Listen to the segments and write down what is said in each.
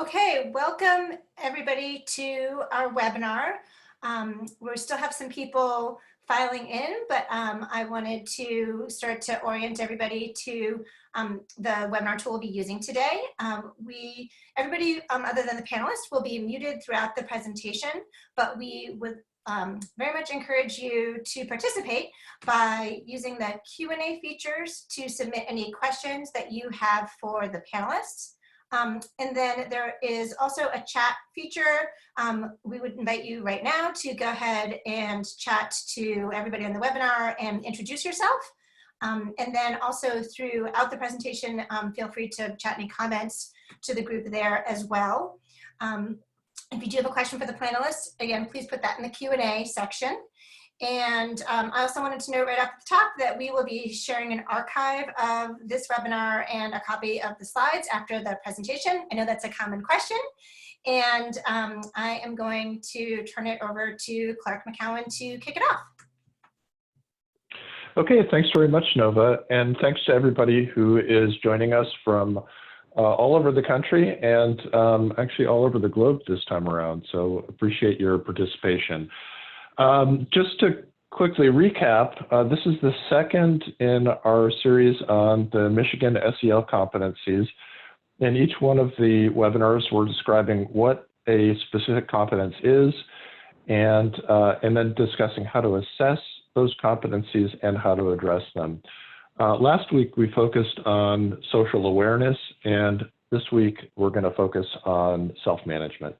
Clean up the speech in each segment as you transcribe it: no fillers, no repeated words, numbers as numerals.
Okay, welcome everybody to our webinar. We still have some people filing in, but I wanted to start to orient everybody to the webinar tool we'll be using today. Everybody other than the panelists will be muted throughout the presentation, but we would very much encourage you to participate by using the Q&A features to submit any questions that you have for the panelists. And then there is also a chat feature. We would invite you right now to go ahead and chat to everybody on the webinar and introduce yourself. And then also throughout the presentation, feel free to chat any comments to the group there as well. If you do have a question for the panelists, again, please put that in the Q&A section. And I also wanted to note right off the top that we will be sharing an archive of this webinar and a copy of the slides after the presentation. I know that's a common question. And I am going to turn it over to Clark McKown to kick it off. Okay, thanks very much, Nova. And thanks to everybody who is joining us from all over the country and actually all over the globe this time around. So appreciate your participation. Just to quickly recap, this is the second in our series on the Michigan SEL competencies. In each one of the webinars, we're describing what a specific competence is and then discussing how to assess those competencies and how to address them. Last week, we focused on social awareness, and this week, we're going to focus on self-management.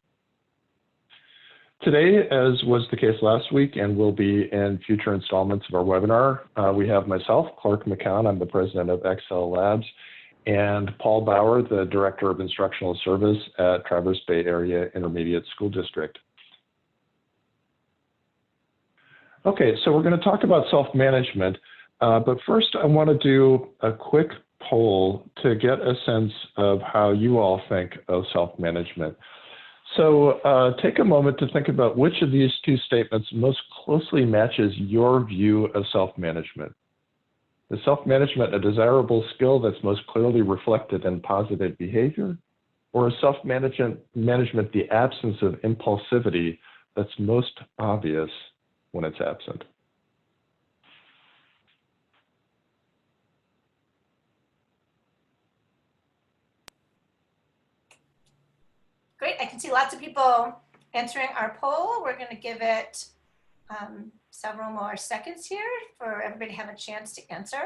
Today, as was the case last week and will be in future installments of our webinar, we have myself, Clark McKown, I'm the president of xSEL Labs, and Paul Bauer, the director of instructional service at Traverse Bay Area Intermediate School District. Okay, so we're going to talk about self-management, but first I want to do a quick poll to get a sense of how you all think of self-management. So take a moment to think about which of these two statements most closely matches your view of self-management. Is self-management a desirable skill that's most clearly reflected in positive behavior? Or is self-management the absence of impulsivity that's most obvious when it's absent? Great, I can see lots of people answering our poll. We're going to give it several more seconds here for everybody to have a chance to answer.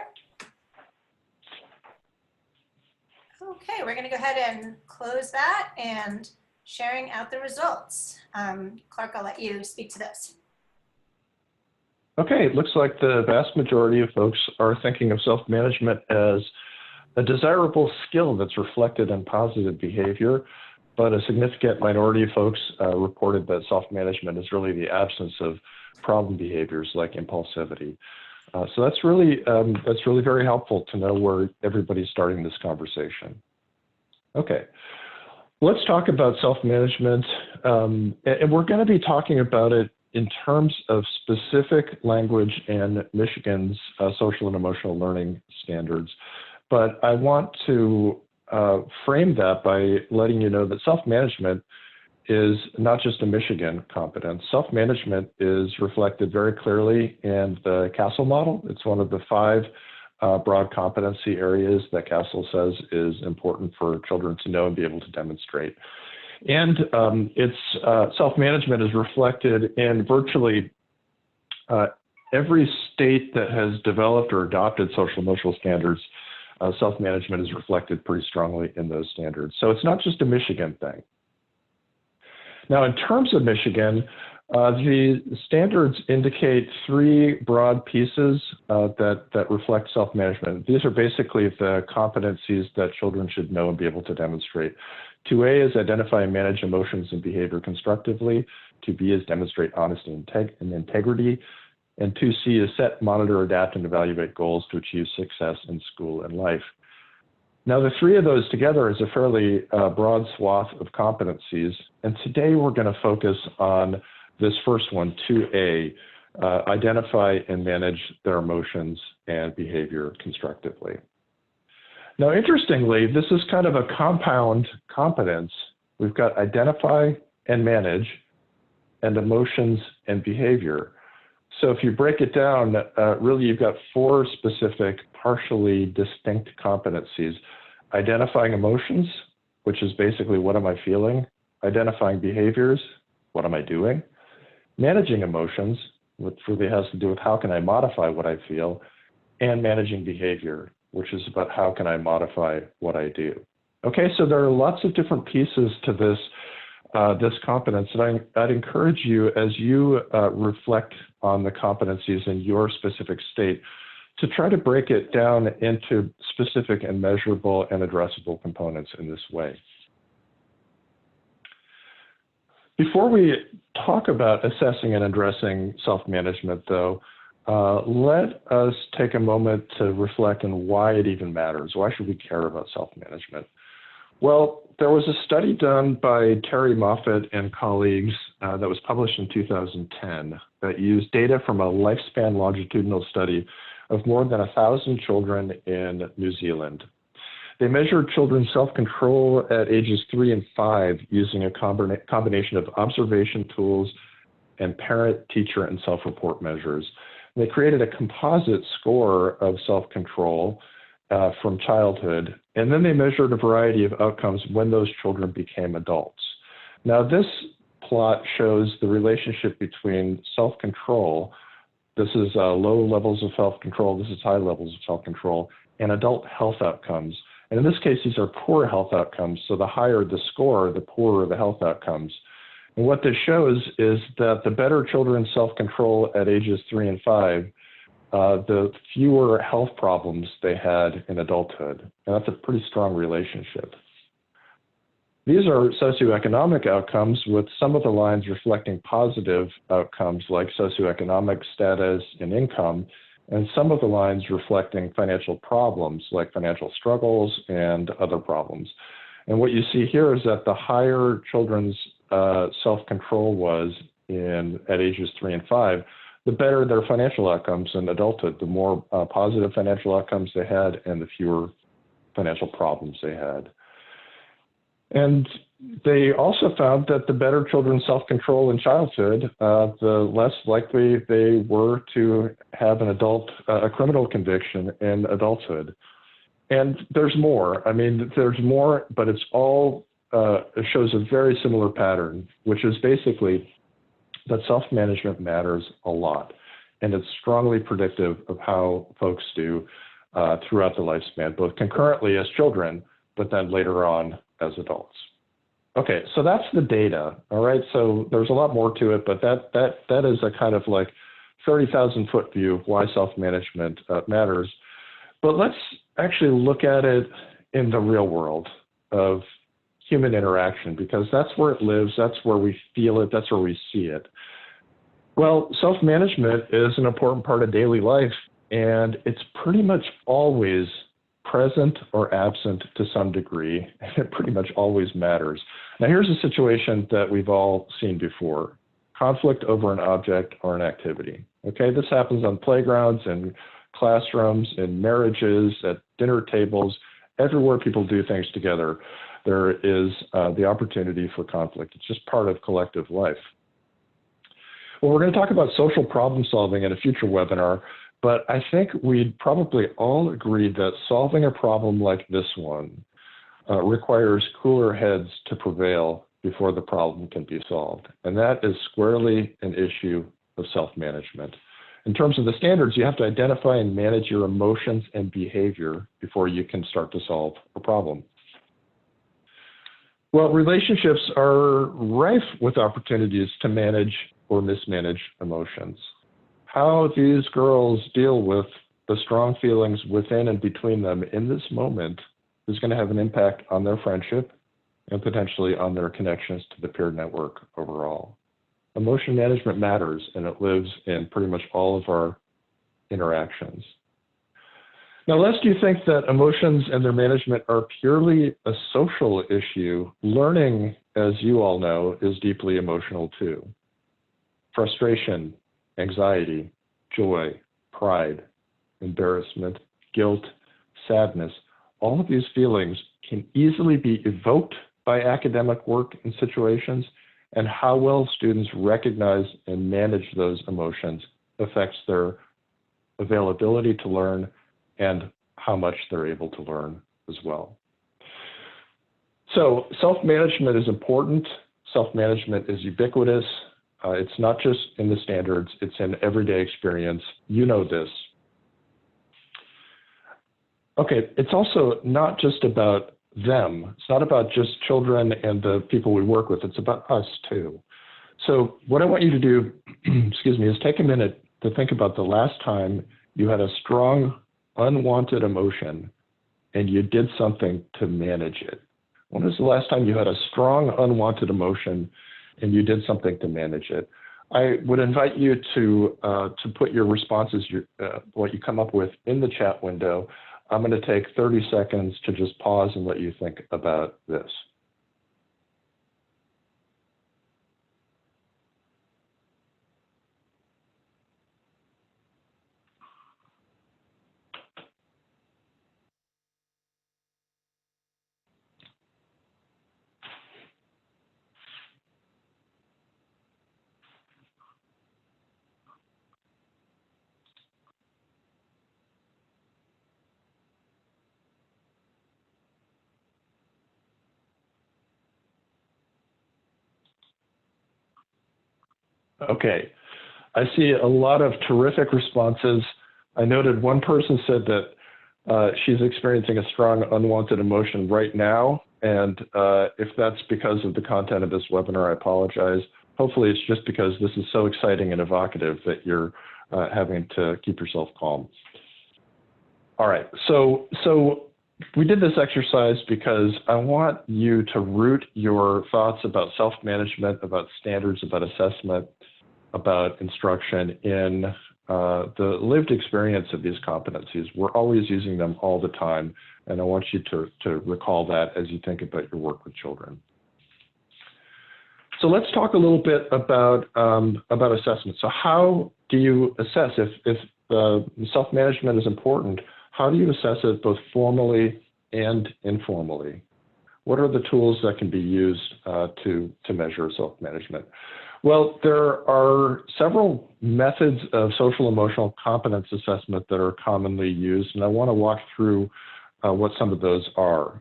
Okay, we're going to go ahead and close that and sharing out the results. Clark, I'll let you speak to this. Okay, it looks like the vast majority of folks are thinking of self-management as a desirable skill that's reflected in positive behavior. But a significant minority of folks reported that self-management is really the absence of problem behaviors like impulsivity. So that's really very helpful to know where everybody's starting this conversation. Okay, let's talk about self-management, and we're going to be talking about it in terms of specific language and Michigan's social and emotional learning standards. But I want to frame that by letting you know that self-management is not just a Michigan competence. Self-management is reflected very clearly in the CASEL model. It's one of the 5 broad competency areas that CASEL says is important for children to know and be able to demonstrate. And self-management is reflected in virtually every state that has developed or adopted social emotional standards. Self-management is reflected pretty strongly in those standards. So it's not just a Michigan thing. Now, in terms of Michigan, the standards indicate 3 broad pieces that reflect self-management. These are basically the competencies that children should know and be able to demonstrate. 2A is identify and manage emotions and behavior constructively. 2B is demonstrate honesty and integrity. And 2C is set, monitor, adapt, and evaluate goals to achieve success in school and life. Now, the 3 of those together is a fairly broad swath of competencies. And today we're going to focus on this first one, 2A, identify and manage their emotions and behavior constructively. Now, interestingly, this is kind of a compound competence We've got identify and manage, and emotions and behavior. So if you break it down, really you've got 4 specific, partially distinct competencies. Identifying emotions, which is basically what am I feeling? Identifying behaviors, what am I doing? Managing emotions, which really has to do with how can I modify what I feel? And managing behavior, which is about how can I modify what I do. Okay, so there are lots of different pieces to this this competence, and I'd encourage you, as you reflect on the competencies in your specific state, to try to break it down into specific and measurable and addressable components in this way. Before we talk about assessing and addressing self-management, though, let us take a moment to reflect on why it even matters. Why should we care about self-management? Well, there was a study done by Terry Moffat and colleagues that was published in 2010 that used data from a lifespan longitudinal study of more than 1,000 children in New Zealand. They measured children's self-control at ages 3 and 5 using a combination of observation tools and parent, teacher, and self-report measures. They created a composite score of self-control from childhood, and then they measured a variety of outcomes when those children became adults. Now, this plot shows the relationship between self-control, this is low levels of self-control, this is high levels of self-control, and adult health outcomes. And in this case, these are poor health outcomes, so the higher the score, the poorer the health outcomes. And what this shows is that the better children's self-control at ages 3 and 5, the fewer health problems they had in adulthood. And that's a pretty strong relationship. These are socioeconomic outcomes, with some of the lines reflecting positive outcomes like socioeconomic status and income, and some of the lines reflecting financial problems like financial struggles and other problems. And what you see here is that the higher children's self-control was at ages 3 and 5, the better their financial outcomes in adulthood, the more positive financial outcomes they had and the fewer financial problems they had. And they also found that the better children's self-control in childhood, the less likely they were to have a criminal conviction in adulthood. And there's more. I mean, there's more, but it's all, it shows a very similar pattern, which is basically that self-management matters a lot, and it's strongly predictive of how folks do throughout the lifespan, both concurrently as children, but then later on as adults. Okay, so that's the data, all right? So there's a lot more to it, but that is a kind of like 30,000-foot view of why self-management matters. But let's actually look at it in the real world of human interaction, because that's where it lives, that's where we feel it, that's where we see it. Well, self-management is an important part of daily life, and it's pretty much always present or absent to some degree, and it pretty much always matters. Now, here's a situation that we've all seen before: conflict over an object or an activity. Okay, this happens on playgrounds and classrooms, in marriages, at dinner tables, everywhere people do things together. There is the opportunity for conflict. It's just part of collective life. Well, we're going to talk about social problem solving in a future webinar, but I think we'd probably all agree that solving a problem like this one requires cooler heads to prevail before the problem can be solved. And that is squarely an issue of self-management. In terms of the standards, you have to identify and manage your emotions and behavior before you can start to solve a problem. Well, relationships are rife with opportunities to manage or mismanage emotions. How these girls deal with the strong feelings within and between them in this moment is going to have an impact on their friendship and potentially on their connections to the peer network overall. Emotion management matters, and it lives in pretty much all of our interactions. Now, lest you think that emotions and their management are purely a social issue, learning, as you all know, is deeply emotional too. Frustration, anxiety, joy, pride, embarrassment, guilt, sadness, all of these feelings can easily be evoked by academic work and situations, and how well students recognize and manage those emotions affects their availability to learn and how much they're able to learn as well. So self-management is important. Self-management is ubiquitous. It's not just in the standards, it's in everyday experience. You know this. Okay, it's also not just about them. It's not about just children and the people we work with, it's about us too. So what I want you to do, excuse me, is take a minute to think about the last time you had a strong, unwanted emotion and you did something to manage it. When was the last time you had a strong, unwanted emotion and you did something to manage it? I would invite you to put your responses, what you come up with, in the chat window. I'm going to take 30 seconds to just pause and let you think about this. Okay, I see a lot of terrific responses. I noted one person said that she's experiencing a strong unwanted emotion right now, and if that's because of the content of this webinar, I apologize. Hopefully it's just because this is so exciting and evocative that you're having to keep yourself calm. All right, so we did this exercise because I want you to root your thoughts about self-management, about standards, about assessment, about instruction in the lived experience of these competencies. We're always using them all the time, and I want you to recall that as you think about your work with children. So let's talk a little bit about assessment. So how do you assess? If self-management is important, how do you assess it both formally and informally? What are the tools that can be used to measure self-management? Well, there are several methods of social emotional competence assessment that are commonly used, and I want to walk through what some of those are.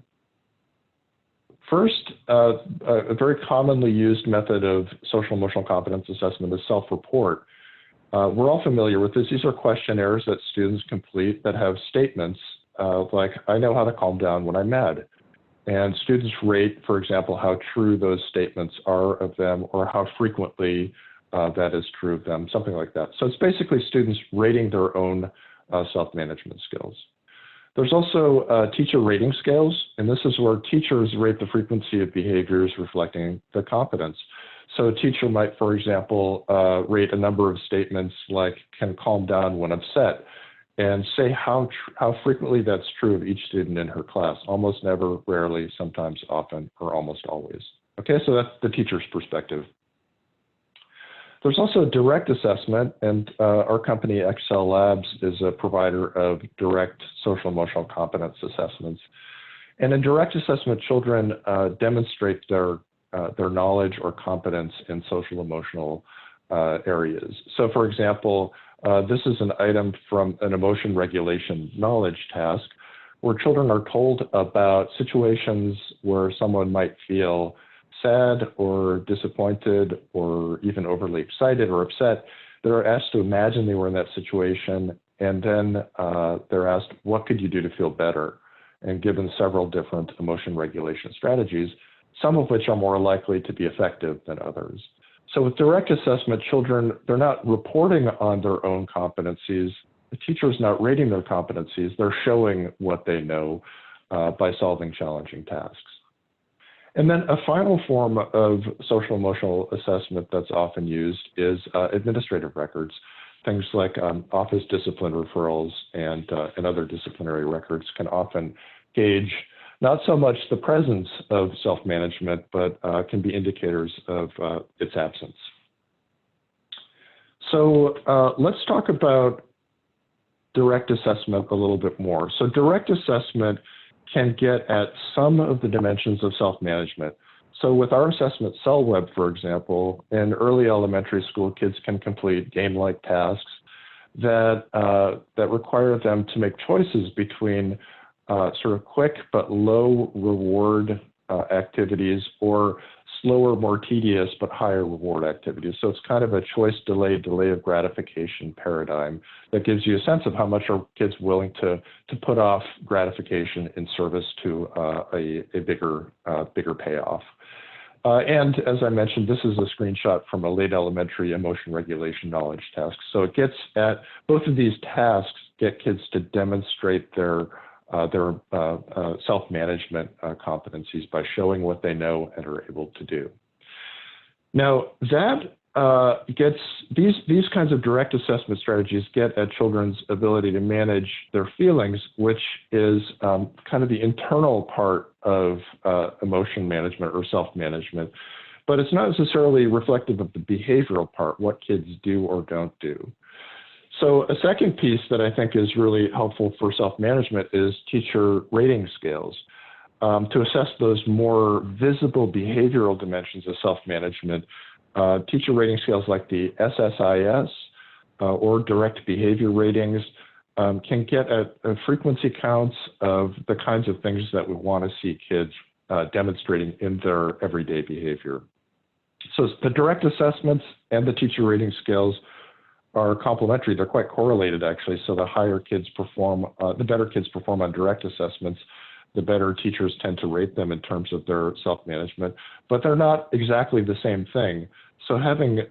First, a very commonly used method of social emotional competence assessment is self-report. We're all familiar with this. These are questionnaires that students complete that have statements like, I know how to calm down when I'm mad. And students rate, for example, how true those statements are of them or how frequently that is true of them, something like that. So it's basically students rating their own self-management skills. There's also teacher rating scales, and this is where teachers rate the frequency of behaviors reflecting the competence. So a teacher might, for example, rate a number of statements like can calm down when upset, and say how frequently that's true of each student in her class. Almost never, rarely, sometimes, often, or almost always. Okay, so that's the teacher's perspective. There's also direct assessment, and our company xSEL Labs is a provider of direct social emotional competence assessments. And in direct assessment, children demonstrate their knowledge or competence in social emotional areas. So for example, this is an item from an emotion regulation knowledge task where children are told about situations where someone might feel sad or disappointed or even overly excited or upset. They're asked to imagine they were in that situation, and then they're asked, what could you do to feel better? And given several different emotion regulation strategies, some of which are more likely to be effective than others. So with direct assessment, children, they're not reporting on their own competencies. The teacher is not rating their competencies. They're showing what they know by solving challenging tasks. And then a final form of social emotional assessment that's often used is administrative records. Things like office discipline referrals and other disciplinary records can often gauge not so much the presence of self-management, but can be indicators of its absence. So let's talk about direct assessment a little bit more. So direct assessment can get at some of the dimensions of self-management. So with our assessment SELweb, for example, in early elementary school, kids can complete game-like tasks that require them to make choices between sort of quick but low reward activities or slower, more tedious but higher reward activities. So it's kind of a choice delay of gratification paradigm that gives you a sense of how much are kids willing to put off gratification in service to a bigger payoff. And as I mentioned, this is a screenshot from a late elementary emotion regulation knowledge task. So it gets at both of these tasks, get kids to demonstrate their self-management competencies by showing what they know and are able to do. Now that gets these kinds of direct assessment strategies get at children's ability to manage their feelings, which is kind of the internal part of emotion management or self-management, but it's not necessarily reflective of the behavioral part, what kids do or don't do. So a second piece that I think is really helpful for self-management is teacher rating scales. To assess those more visible behavioral dimensions of self-management, teacher rating scales like the SSIS or direct behavior ratings can get at frequency counts of the kinds of things that we want to see kids demonstrating in their everyday behavior. So the direct assessments and the teacher rating scales are complementary. They're quite correlated, actually. So the higher kids perform, the better kids perform on direct assessments, the better teachers tend to rate them in terms of their self-management, but they're not exactly the same thing. So having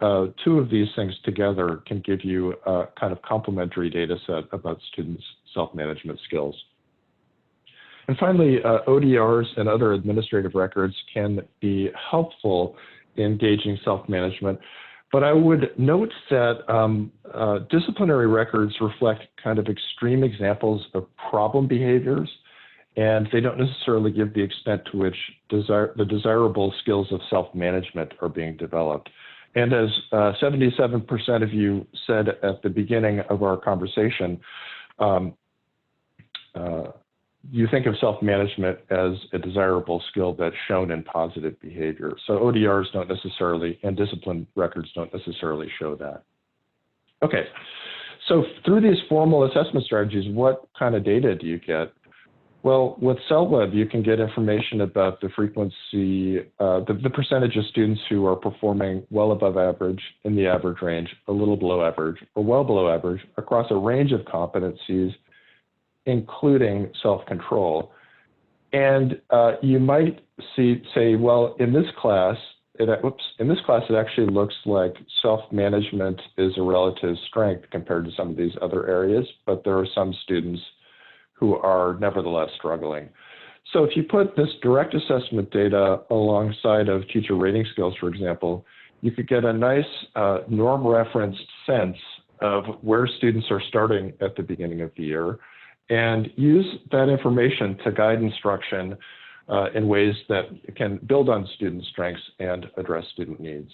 two of these things together can give you a kind of complementary data set about students' self-management skills. And finally, ODRs and other administrative records can be helpful in gauging self-management. But I would note that disciplinary records reflect kind of extreme examples of problem behaviors, and they don't necessarily give the extent to which the desirable skills of self-management are being developed. And as 77% of you said at the beginning of our conversation, you think of self-management as a desirable skill that's shown in positive behavior. So ODRs don't necessarily, and discipline records don't necessarily show that. Okay, so through these formal assessment strategies, what kind of data do you get? Well, with SELweb, you can get information about the frequency, the percentage of students who are performing well above average, in the average range, a little below average, or well below average across a range of competencies, including self-control. And you might say, well, in this class, it actually looks like self-management is a relative strength compared to some of these other areas, but there are some students who are nevertheless struggling. So if you put this direct assessment data alongside of teacher rating skills, for example, you could get a nice norm-referenced sense of where students are starting at the beginning of the year and use that information to guide instruction in ways that can build on student strengths and address student needs.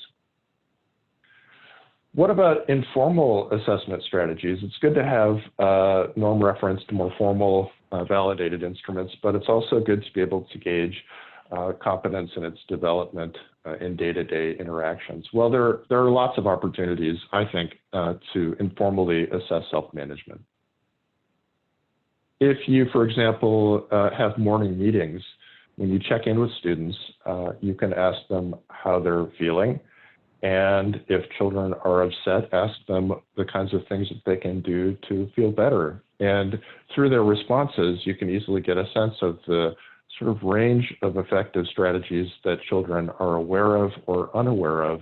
What about informal assessment strategies? It's good to have norm-referenced, more formal, validated instruments, but it's also good to be able to gauge competence in its development in day-to-day interactions. Well, there are lots of opportunities, I think, to informally assess self-management. If you, for example, have morning meetings, when you check in with students, you can ask them how they're feeling. And if children are upset, ask them the kinds of things that they can do to feel better. And through their responses, you can easily get a sense of the sort of range of effective strategies that children are aware of or unaware of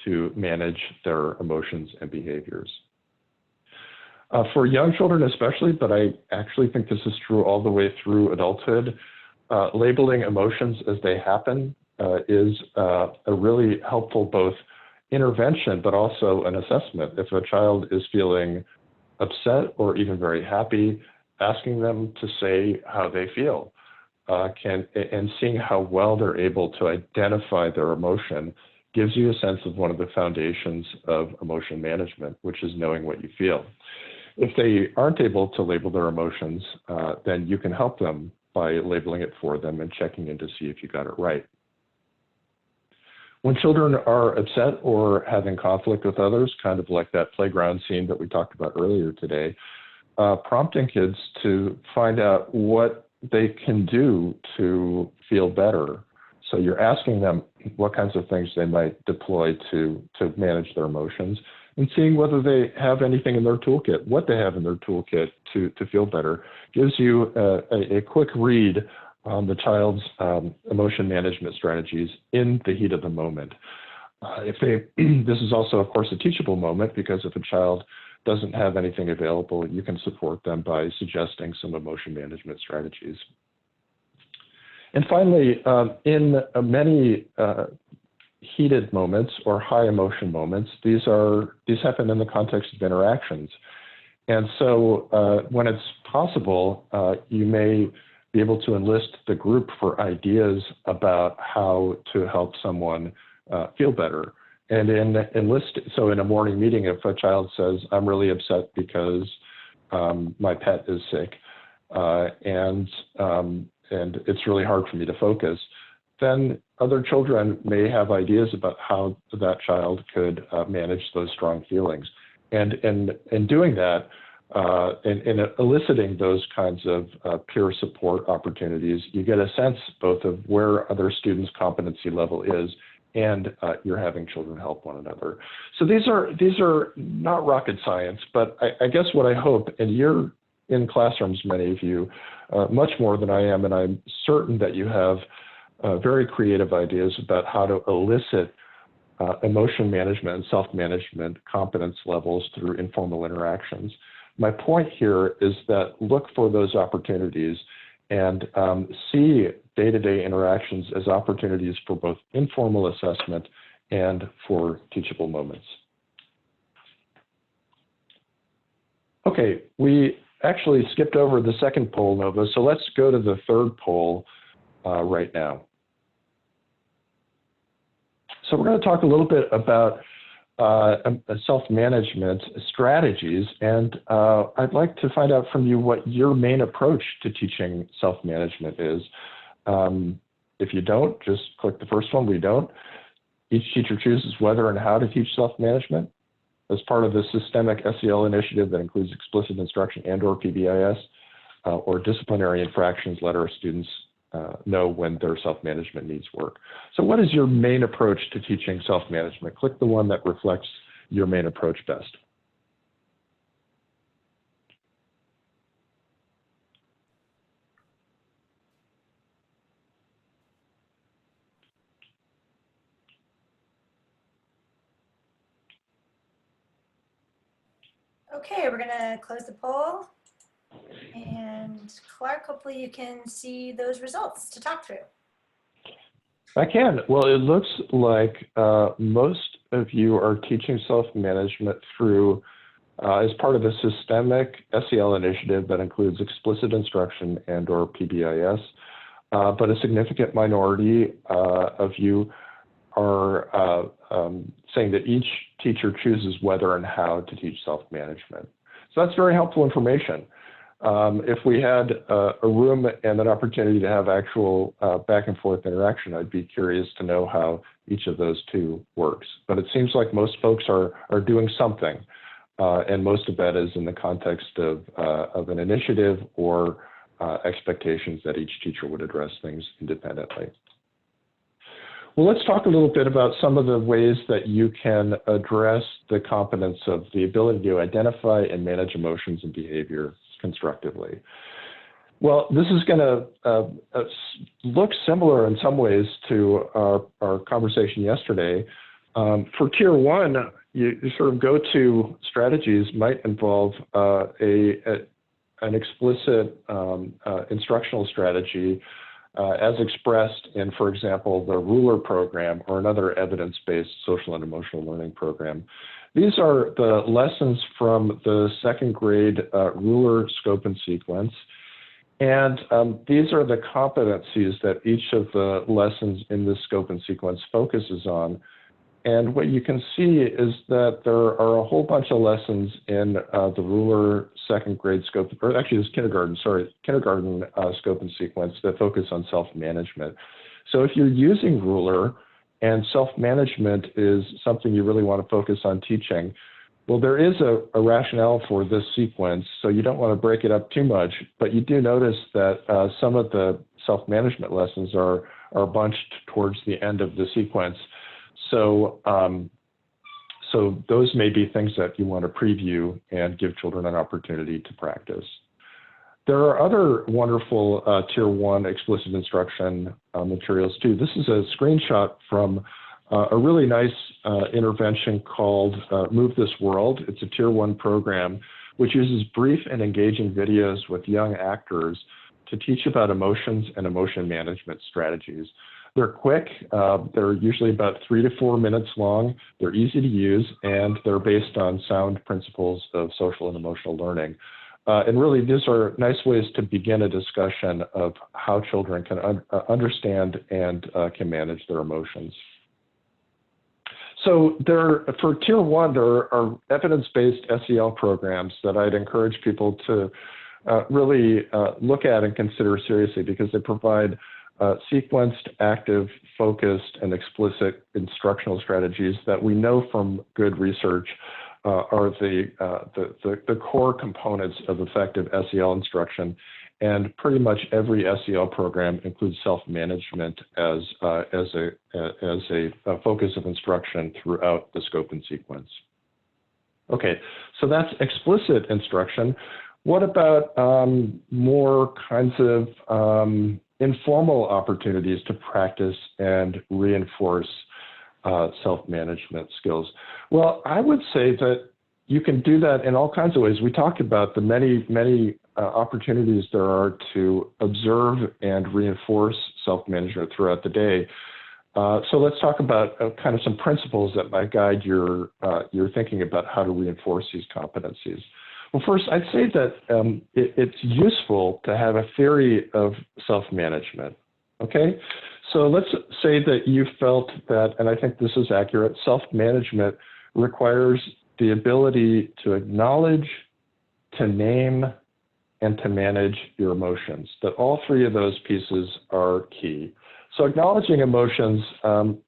to manage their emotions and behaviors. For young children especially, but I actually think this is true all the way through adulthood, labeling emotions as they happen is a really helpful both intervention, but also an assessment. If a child is feeling upset or even very happy, asking them to say how they feel and seeing how well they're able to identify their emotion gives you a sense of one of the foundations of emotion management, which is knowing what you feel. If they aren't able to label their emotions, then you can help them by labeling it for them and checking in to see if you got it right. When children are upset or having conflict with others, kind of like that playground scene that we talked about earlier today, prompting kids to find out what they can do to feel better. So you're asking them what kinds of things they might deploy to manage their emotions, and seeing whether they have anything in their toolkit, what they have in their toolkit to feel better, gives you a quick read on the child's emotion management strategies in the heat of the moment. This is also, of course, a teachable moment, because if a child doesn't have anything available, you can support them by suggesting some emotion management strategies. And finally, in many heated moments or high emotion moments, these happen in the context of interactions. And so when it's possible, you may be able to enlist the group for ideas about how to help someone feel better. And in a morning meeting, if a child says, "I'm really upset because my pet is sick, and it's really hard for me to focus," then other children may have ideas about how that child could manage those strong feelings. And in doing that, in eliciting those kinds of peer support opportunities, you get a sense both of where other students' competency level is, and you're having children help one another. So these are not rocket science, but I guess what I hope, and you're in classrooms, many of you, much more than I am, and I'm certain that you have very creative ideas about how to elicit emotion management and self-management competence levels through informal interactions. My point here is that look for those opportunities and see day-to-day interactions as opportunities for both informal assessment and for teachable moments. Okay, we actually skipped over the second poll, Nova, so let's go to the third poll right now. So we're going to talk a little bit about self-management strategies, and I'd like to find out from you what your main approach to teaching self-management is. If you don't, just click the first one. We don't. Each teacher chooses whether and how to teach self-management as part of the systemic SEL initiative that includes explicit instruction and/or PBIS, or disciplinary infractions. Let our students know when their self-management needs work. So what is your main approach to teaching self-management? Click the one that reflects your main approach best. Okay, we're going to close the poll. And Clark, hopefully you can see those results to talk through. I can. Well, it looks like most of you are teaching self-management through, as part of the systemic SEL initiative that includes explicit instruction and/or PBIS, but a significant minority of you are saying that each teacher chooses whether and how to teach self-management. So that's very helpful information. If we had a room and an opportunity to have actual back and forth interaction, I'd be curious to know how each of those two works. But it seems like most folks are doing something, and most of that is in the context of an initiative or expectations that each teacher would address things independently. Well, let's talk a little bit about some of the ways that you can address the competence of the ability to identify and manage emotions and behavior constructively. Well, this is going to look similar in some ways to our conversation yesterday. For Tier 1, you sort of go-to strategies might involve an explicit instructional strategy as expressed in, for example, the Ruler program or another evidence-based social and emotional learning program. These are the lessons from the second grade Ruler scope and sequence. And these are the competencies that each of the lessons in this scope and sequence focuses on. And what you can see is that there are a whole bunch of lessons in the ruler second grade scope, or actually it's kindergarten scope and sequence that focus on self-management. So if you're using ruler and self-management is something you really want to focus on teaching, well, there is a rationale for this sequence, so you don't want to break it up too much, but you do notice that some of the self-management lessons are bunched towards the end of the sequence. So, so those may be things that you want to preview and give children an opportunity to practice. There are other wonderful Tier 1 explicit instruction materials too. This is a screenshot from a really nice intervention called Move This World. It's a Tier 1 program which uses brief and engaging videos with young actors to teach about emotions and emotion management strategies. They're quick, they're usually about 3 to 4 minutes long, they're easy to use, and they're based on sound principles of social and emotional learning. And really, these are nice ways to begin a discussion of how children can understand and can manage their emotions. So for Tier 1, there are evidence-based SEL programs that I'd encourage people to really look at and consider seriously, because they provide sequenced, active, focused, and explicit instructional strategies that we know from good research are the core components of effective SEL instruction. And pretty much every SEL program includes self-management as a focus of instruction throughout the scope and sequence. Okay, so that's explicit instruction. What about more kinds of informal opportunities to practice and reinforce self-management skills? Well, I would say that you can do that in all kinds of ways. We talked about the many opportunities there are to observe and reinforce self-management throughout the day. So let's talk about kind of some principles that might guide your thinking about how to reinforce these competencies. Well, first, I'd say that it's useful to have a theory of self-management, okay? So let's say that you felt that, and I think this is accurate, self-management requires the ability to acknowledge, to name, and to manage your emotions, that all three of those pieces are key. So acknowledging emotions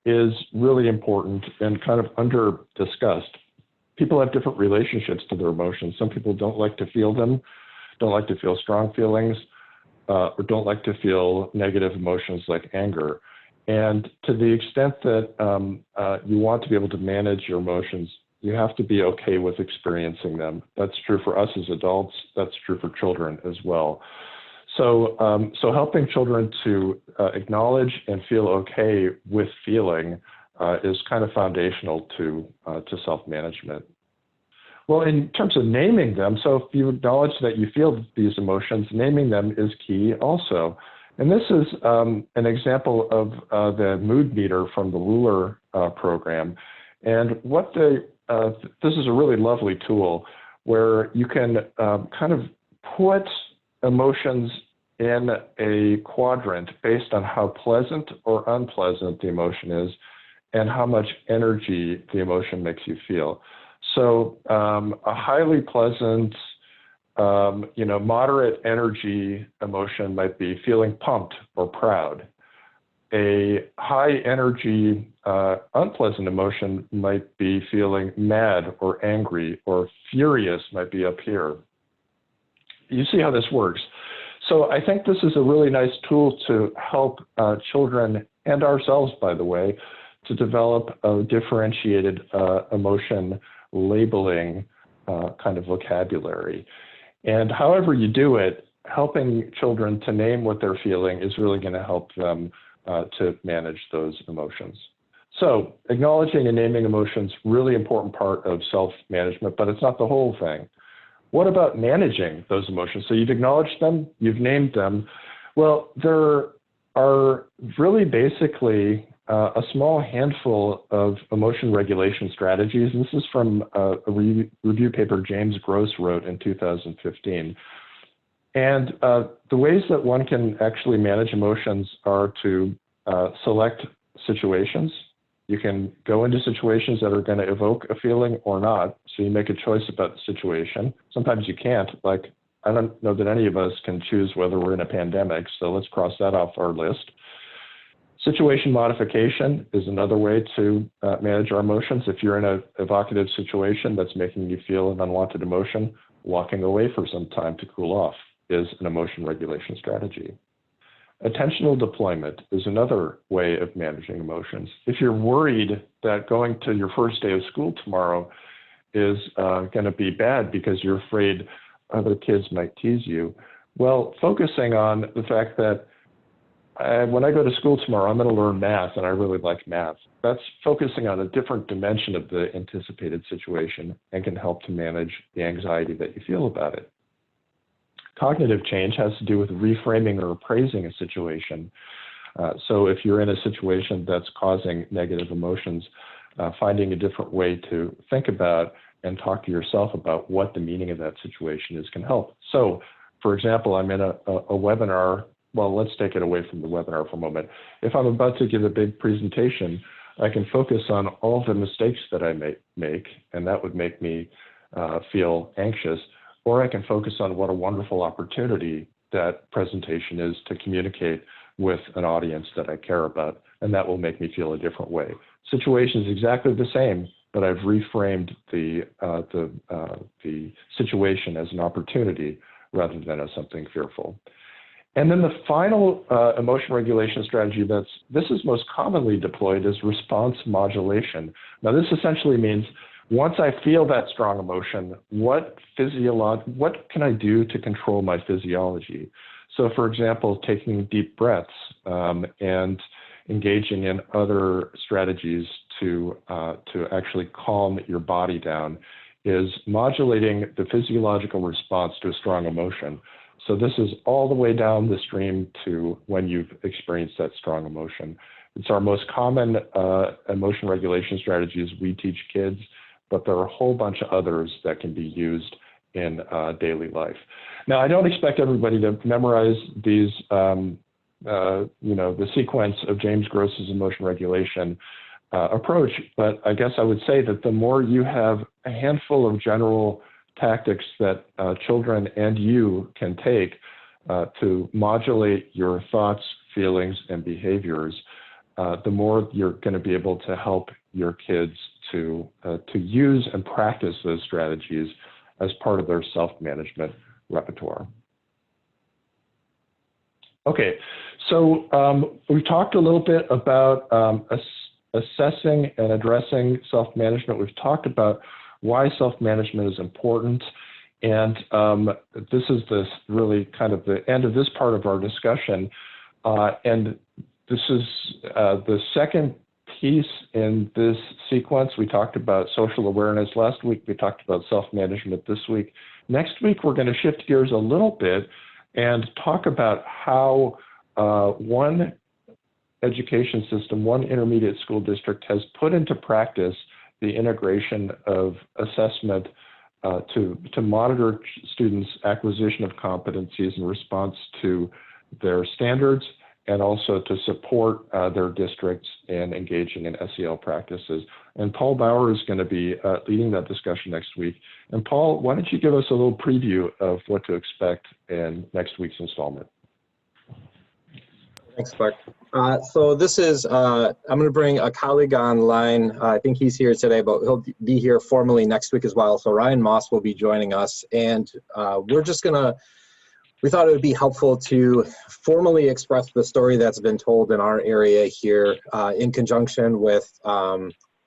is really important and kind of under-discussed. People have different relationships to their emotions. Some people don't like to feel them, don't like to feel strong feelings, or don't like to feel negative emotions like anger. And to the extent that you want to be able to manage your emotions, you have to be okay with experiencing them. That's true for us as adults. That's true for children as well. So, so helping children to acknowledge and feel okay with feeling is kind of foundational to self-management. Well, in terms of naming them, so if you acknowledge that you feel these emotions, naming them is key also. And this is an example of the mood meter from the Ruler program. And what this is a really lovely tool where you can kind of put emotions in a quadrant based on how pleasant or unpleasant the emotion is and how much energy the emotion makes you feel. So a highly pleasant, moderate energy emotion might be feeling pumped or proud. A high energy, unpleasant emotion might be feeling mad or angry, or furious might be up here. You see how this works. So I think this is a really nice tool to help children and ourselves, by the way, to develop a differentiated emotion labeling kind of vocabulary. And however you do it, helping children to name what they're feeling is really going to help them to manage those emotions. So acknowledging and naming emotions, really important part of self-management, but it's not the whole thing. What about managing those emotions? So you've acknowledged them, you've named them. Well, there are really basically a small handful of emotion regulation strategies. This is from a review paper James Gross wrote in 2015. And the ways that one can actually manage emotions are to select situations. You can go into situations that are going to evoke a feeling or not. So you make a choice about the situation. Sometimes you can't. Like, I don't know that any of us can choose whether we're in a pandemic. So let's cross that off our list. Situation modification is another way to manage our emotions. If you're in an evocative situation that's making you feel an unwanted emotion, walking away for some time to cool off is an emotion regulation strategy. Attentional deployment is another way of managing emotions. If you're worried that going to your first day of school tomorrow is going to be bad because you're afraid other kids might tease you, well, focusing on the fact that when I go to school tomorrow, I'm going to learn math, and I really like math. That's focusing on a different dimension of the anticipated situation and can help to manage the anxiety that you feel about it. Cognitive change has to do with reframing or appraising a situation. So if you're in a situation that's causing negative emotions, finding a different way to think about and talk to yourself about what the meaning of that situation is can help. So, for example, I'm in a webinar. Well, let's take it away from the webinar for a moment. If I'm about to give a big presentation, I can focus on all the mistakes that I may make, and that would make me feel anxious. Or I can focus on what a wonderful opportunity that presentation is to communicate with an audience that I care about, and that will make me feel a different way. Situation is exactly the same, but I've reframed the situation as an opportunity rather than as something fearful. And then the final emotion regulation strategy this is most commonly deployed is response modulation. Now, this essentially means once I feel that strong emotion, what can I do to control my physiology? So, for example, taking deep breaths and engaging in other strategies to actually calm your body down is modulating the physiological response to a strong emotion. So this is all the way down the stream to when you've experienced that strong emotion. It's our most common emotion regulation strategies we teach kids, but there are a whole bunch of others that can be used in daily life. Now, I don't expect everybody to memorize these, the sequence of James Gross's emotion regulation approach, but I guess I would say that the more you have a handful of general tactics that children and you can take to modulate your thoughts, feelings, and behaviors, the more you're going to be able to help your kids to use and practice those strategies as part of their self-management repertoire. Okay, so we talked a little bit about assessing and addressing self-management. We've talked about why self-management is important, and this is really kind of the end of this part of our discussion, and this is the second piece in this sequence. We talked about social awareness last week. We talked about self-management this week. Next week, we're going to shift gears a little bit and talk about how one education system, one intermediate school district has put into practice the integration of assessment to monitor students' acquisition of competencies in response to their standards, and also to support their districts in engaging in SEL practices. And Paul Bauer is going to be leading that discussion next week. And Paul, why don't you give us a little preview of what to expect in next week's installment? Thanks, Clark. So this is, I'm going to bring a colleague online. I think he's here today, but he'll be here formally next week as well. So Ryan Moss will be joining us, and we're just going to, we thought it would be helpful to formally express the story that's been told in our area here in conjunction with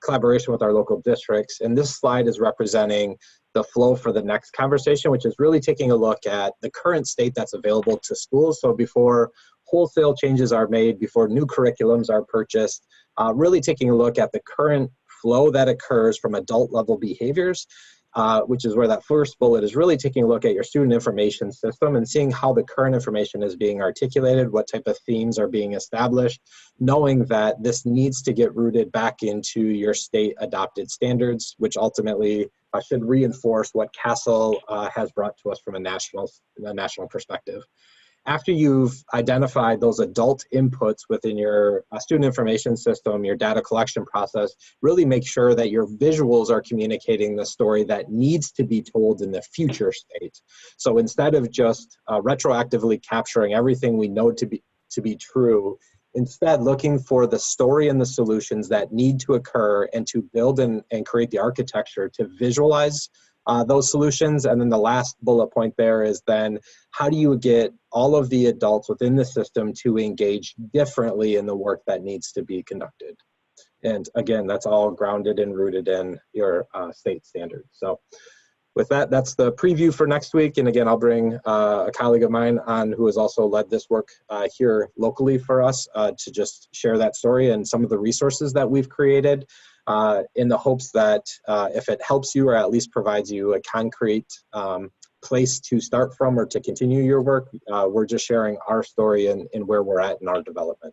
collaboration with our local districts. And this slide is representing the flow for the next conversation, which is really taking a look at the current state that's available to schools. So before wholesale changes are made, before new curriculums are purchased, really taking a look at the current flow that occurs from adult level behaviors, which is where that first bullet is really taking a look at your student information system and seeing how the current information is being articulated, what type of themes are being established, knowing that this needs to get rooted back into your state adopted standards, which ultimately should reinforce what CASEL has brought to us from a national perspective. after you've identified those adult inputs within your student information system, your data collection process, really make sure that your visuals are communicating the story that needs to be told in the future state. So instead of just retroactively capturing everything we know to be true, instead looking for the story and the solutions that need to occur and to build and create the architecture to visualize those solutions. And then the last bullet point there is then how do you get all of the adults within the system to engage differently in the work that needs to be conducted? And again, that's all grounded and rooted in your state standards. So with that, that's the preview for next week. And again, I'll bring a colleague of mine on who has also led this work here locally for us to just share that story and some of the resources that we've created in the hopes that if it helps you or at least provides you a concrete place to start from or to continue your work, we're just sharing our story and where we're at in our development.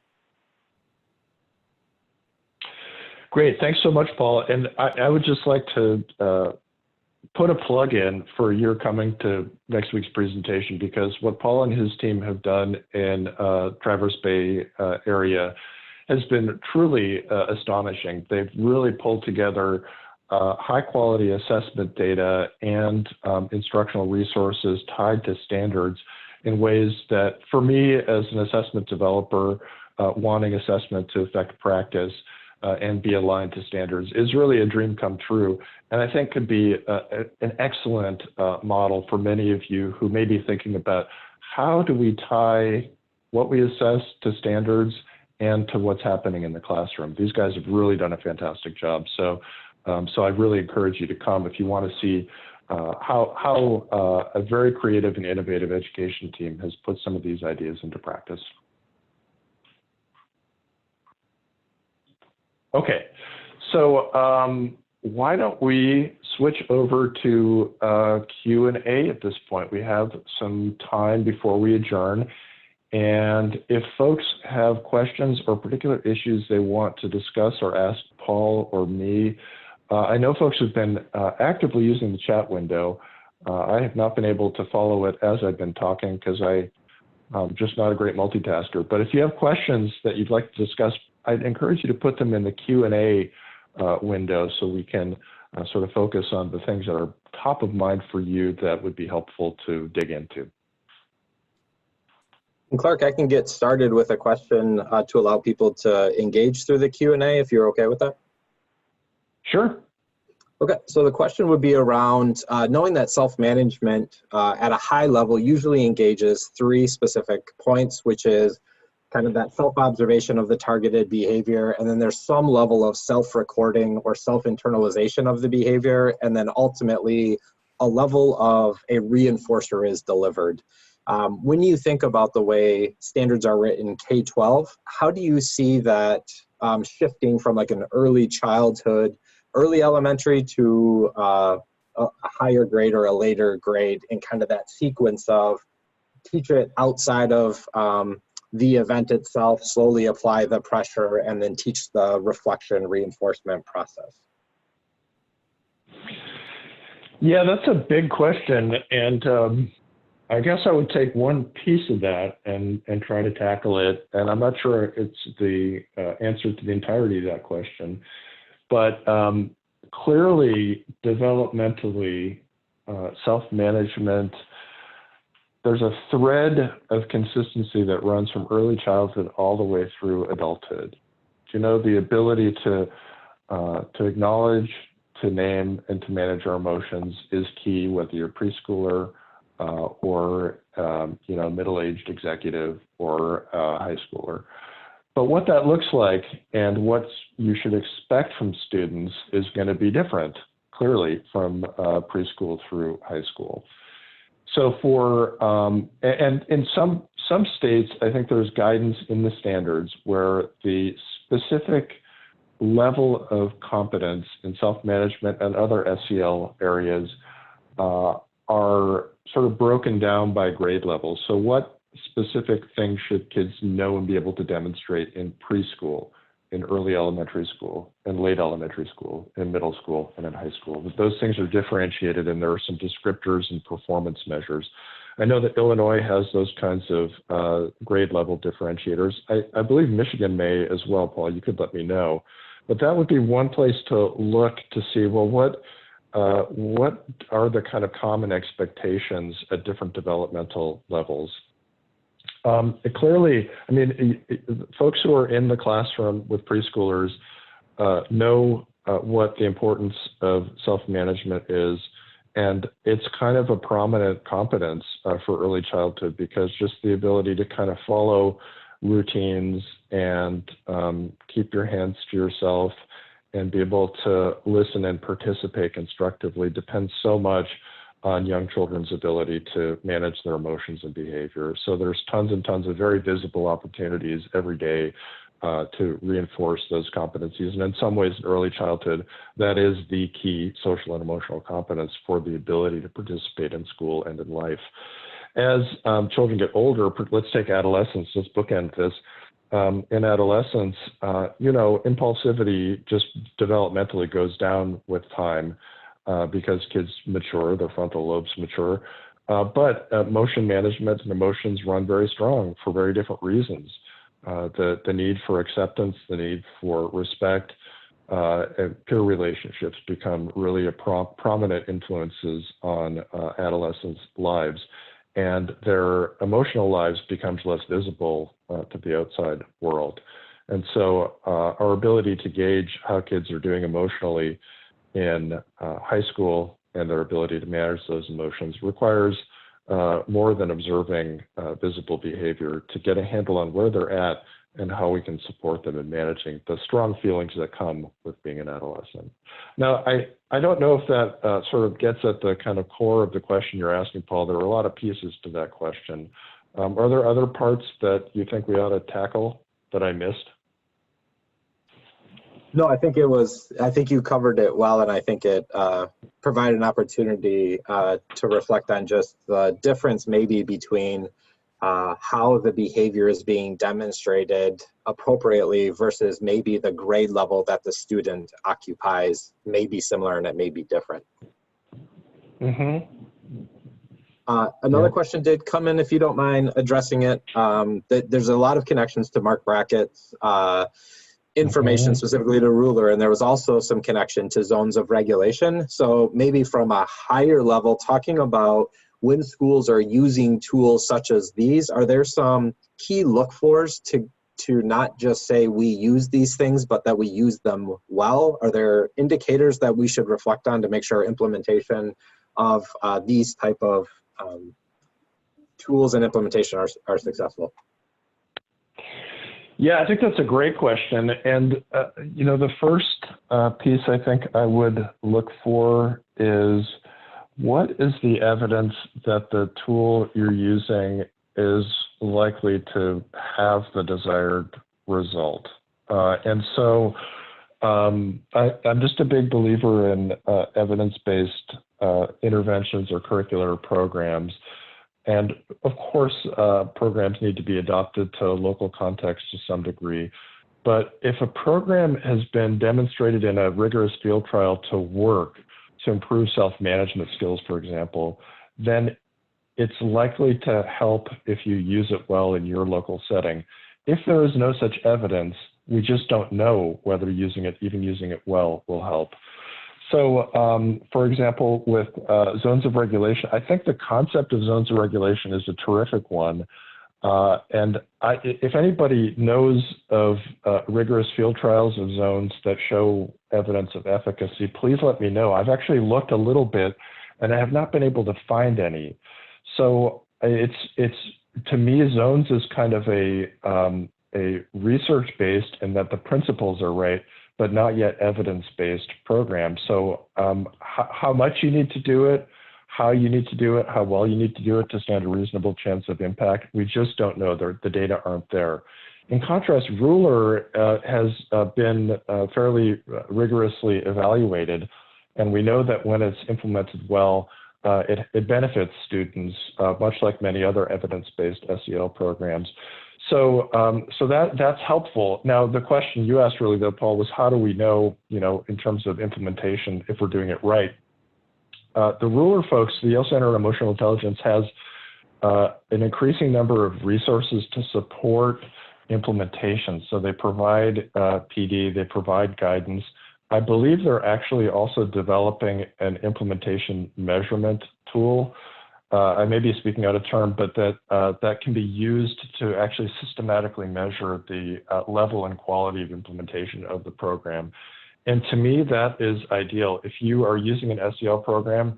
Great, thanks so much, Paul. And I would just like to put a plug in for your coming to next week's presentation, because what Paul and his team have done in Traverse Bay area has been truly astonishing. They've really pulled together high quality assessment data and instructional resources tied to standards in ways that, for me as an assessment developer, wanting assessment to affect practice and be aligned to standards is really a dream come true. And I think could be an excellent model for many of you who may be thinking about how do we tie what we assess to standards and to what's happening in the classroom. These guys have really done a fantastic job. So I really encourage you to come if you want to see how a very creative and innovative education team has put some of these ideas into practice. Okay, so why don't we switch over to Q&A at this point? We have some time before we adjourn. And if folks have questions or particular issues they want to discuss or ask Paul or me, I know folks have been actively using the chat window. I have not been able to follow it as I've been talking because I'm just not a great multitasker. But if you have questions that you'd like to discuss, I'd encourage you to put them in the Q&A window so we can sort of focus on the things that are top of mind for you that would be helpful to dig into. And Clark, I can get started with a question to allow people to engage through the Q&A if you're okay with that. Sure. Okay, so the question would be around knowing that self-management at a high level usually engages 3 specific points, which is kind of that self-observation of the targeted behavior, and then there's some level of self-recording or self-internalization of the behavior, and then ultimately a level of a reinforcer is delivered. When you think about the way standards are written K-12, how do you see that shifting from like an early childhood, early elementary to a higher grade or a later grade, and kind of that sequence of teach it outside of the event itself, slowly apply the pressure, and then teach the reflection reinforcement process? Yeah, that's a big question. And I guess I would take one piece of that and try to tackle it. And I'm not sure it's the answer to the entirety of that question. But clearly, developmentally, self-management, there's a thread of consistency that runs from early childhood all the way through adulthood. You know, the ability to acknowledge, to name, and to manage our emotions is key, whether you're a preschooler or you know, middle-aged executive or high schooler. But what that looks like and what you should expect from students is going to be different, clearly, from preschool through high school. So for, and in some states, I think there's guidance in the standards where the specific level of competence in self-management and other SEL areas are sort of broken down by grade level. So what specific things should kids know and be able to demonstrate in preschool, in early elementary school, in late elementary school, in middle school, and in high school? But those things are differentiated, and there are some descriptors and performance measures. I know that Illinois has those kinds of grade level differentiators. I believe Michigan may as well, Paul. You could let me know. But that would be one place to look to see, well, what are the kind of common expectations at different developmental levels? Clearly, I mean, folks who are in the classroom with preschoolers know what the importance of self-management is, and it's kind of a prominent competence for early childhood, because just the ability to kind of follow routines and keep your hands to yourself and be able to listen and participate constructively depends so much on young children's ability to manage their emotions and behavior. So there's tons and tons of very visible opportunities every day to reinforce those competencies. And in some ways, in early childhood, that is the key social and emotional competence for the ability to participate in school and in life. As children get older, let's take adolescence, let's bookend this. In adolescence, you know, impulsivity just developmentally goes down with time because kids mature, their frontal lobes mature. But emotion management and emotions run very strong for very different reasons. The need for acceptance, the need for respect, and peer relationships become really prominent influences on adolescents' lives, and their emotional lives becomes less visible to the outside world. And so our ability to gauge how kids are doing emotionally in high school and their ability to manage those emotions requires more than observing visible behavior to get a handle on where they're at and how we can support them in managing the strong feelings that come with being an adolescent. Now, I don't know if that sort of gets at the kind of core of the question you're asking, Paul. There are a lot of pieces to that question. Are there other parts that you think we ought to tackle that I missed? No, I think you covered it well, and I think it provided an opportunity to reflect on just the difference maybe between how the behavior is being demonstrated appropriately versus maybe the grade level that the student occupies may be similar and it may be different. Mm-hmm. Another question did come in, if you don't mind addressing it. There's a lot of connections to Mark Brackett's information specifically to ruler, and there was also some connection to zones of regulation. So maybe from a higher level, talking about when schools are using tools such as these, are there some key look-fors to not just say we use these things, but that we use them well? Are there indicators that we should reflect on to make sure implementation of these type of tools and implementation are successful? Yeah, I think that's a great question. And, you know, the first piece I think I would look for is, what is the evidence that the tool you're using is likely to have the desired result? And so I'm just a big believer in evidence-based interventions or curricular programs. And of course, programs need to be adopted to local context to some degree. But if a program has been demonstrated in a rigorous field trial to work, to improve self-management skills, for example, then it's likely to help if you use it well in your local setting. If there is no such evidence, we just don't know whether even using it well will help. So, for example, with zones of regulation, I think the concept of zones of regulation is a terrific one. If anybody knows of rigorous field trials of zones that show evidence of efficacy, please let me know. I've actually looked a little bit, and I have not been able to find any. So to me, zones is kind of a research-based, in that the principles are right, but not yet evidence-based program. So how much you need to do it, how you need to do it, how well you need to do it to stand a reasonable chance of impact, we just don't know. The data aren't there. In contrast, ruler has been fairly rigorously evaluated, and we know that when it's implemented well, it benefits students, much like many other evidence-based SEL programs. So that's helpful. Now, the question you asked really, though, Paul, was how do we know, in terms of implementation, if we're doing it right? The ruler folks, the Yale Center on Emotional Intelligence, has an increasing number of resources to support implementation. So they provide PD, they provide guidance. I believe they're actually also developing an implementation measurement tool. I may be speaking out of term, but that can be used to actually systematically measure the level and quality of implementation of the program. And to me, that is ideal. If you are using an SEL program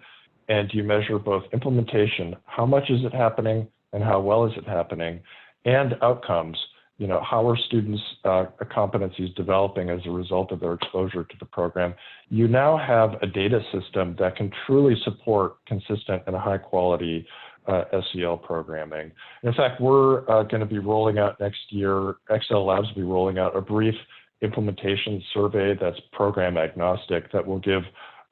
and you measure both implementation, how much is it happening and how well is it happening, and outcomes, you know, how are students' competencies developing as a result of their exposure to the program, you now have a data system that can truly support consistent and high quality SEL programming. In fact, we're going to be rolling out next year, xSEL Labs will be rolling out a brief implementation survey that's program agnostic that will give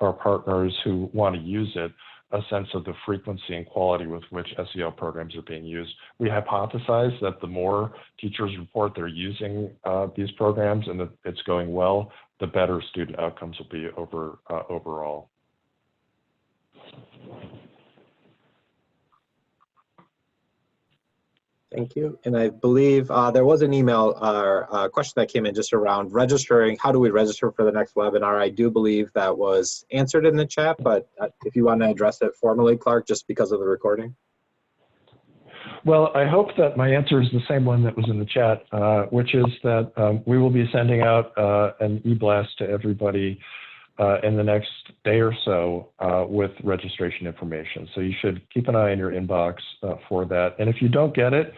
our partners who want to use it a sense of the frequency and quality with which SEL programs are being used. We hypothesize that the more teachers report they're using these programs and that it's going well, the better student outcomes will be overall. Thank you. And I believe there was an email or a question that came in just around registering. How do we register for the next webinar? I do believe that was answered in the chat, but if you want to address it formally, Clark, just because of the recording. Well, I hope that my answer is the same one that was in the chat, which is that we will be sending out an e-blast to everybody in the next day or so with registration information. So you should keep an eye on your inbox for that. And if you don't get it,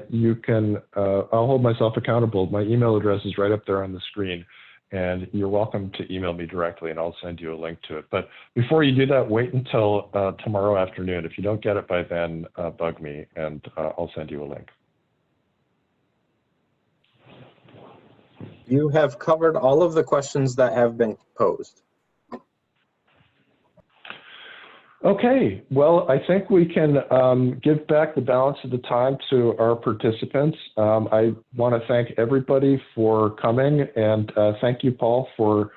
you can, I'll hold myself accountable. My email address is right up there on the screen. And you're welcome to email me directly and I'll send you a link to it. But before you do that, wait until tomorrow afternoon. If you don't get it by then, bug me and I'll send you a link. You have covered all of the questions that have been posed. Okay, well, I think we can give back the balance of the time to our participants. I want to thank everybody for coming, and thank you, Paul, for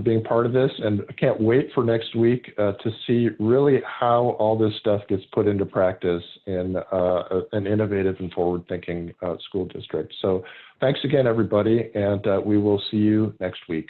being part of this. And I can't wait for next week to see really how all this stuff gets put into practice in an innovative and forward-thinking school district. So thanks again, everybody, and we will see you next week.